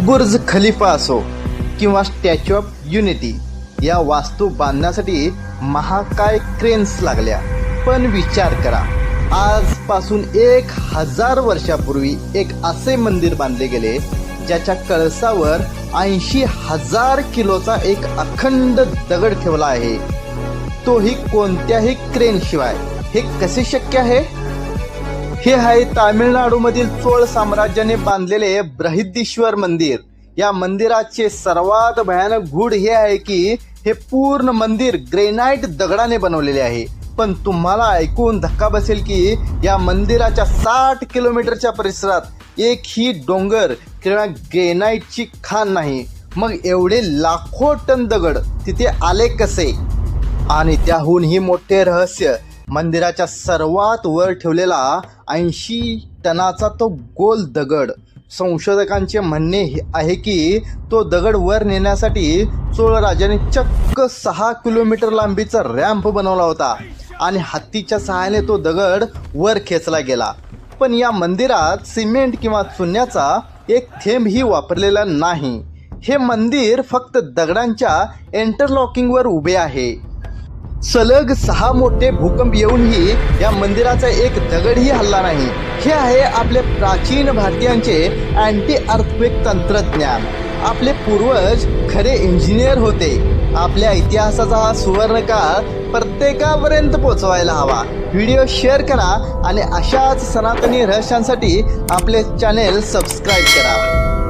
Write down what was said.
बुर्ज Khalifa असो किंवा statue of unity या वास्तू बांधण्यासाठी महाकाय क्रेन्स लागल्या। पण विचार करा, आजपासून 1000 वर्षापूर्वी एक असे मंदिर बांधले गेले ज्याच्या कळसावर 80,000 किलोचा एक अखंड दगड ठेवला आहे, तोही कोणत्याही क्रेन शिवाय। हे कसे शक्य आहे? हे आहे तामिळनाडूमधील चोळ साम्राज्याने बांधलेले बृहदीश्वर मंदिर। या मंदिराचे सर्वात भयानक गूढ हे आहे की हे पूर्ण मंदिर ग्रेनाइट दगडाने बनवलेले आहे। पण तुम्हाला ऐकून धक्का बसेल की या मंदिराच्या 60 किलोमीटरच्या परिसरात एकही डोंगर किंवा ग्रेनाइटची खाण नाही। मग एवढे लाखो टन दगड तिथे आले कसे? आणि त्याहूनही मोठे रहस्य, मंदिराच्या सर्वात वर ठेवलेला 80 टनाचा तो गोल दगड। संशोधकांचे म्हणणे आहे की तो दगड वर नेण्यासाठी चोळ राजाने चक्क 6 किलोमीटर लांबीचा रॅम्प बनवला होता आणि हत्तीच्या सहाय्याने तो दगड वर खेचला गेला। पण या मंदिरात सिमेंट किंवा चुन्याचा एक थेंबही वापरलेला नाही। हे मंदिर फक्त दगडांच्या इंटरलॉकिंगवर उभे आहे। सलग 6 मोठे भूकंप येऊनही या मंदिराचा एक दगडही हलला नाही। हे आहे आपले प्राचीन भारतीयांचे अँटी अर्थक्वेक तंत्रज्ञान। आपले पूर्वज खरे इंजिनियर होते। आपल्या इतिहासाचा हा सुवर्णकाळ प्रत्येकापर्यंत पोहोचवायला हवा। व्हिडिओ शेअर करा आणि अशाच सनातनी रहस्यांसाठी आपले चॅनेल सबस्क्राईब करा।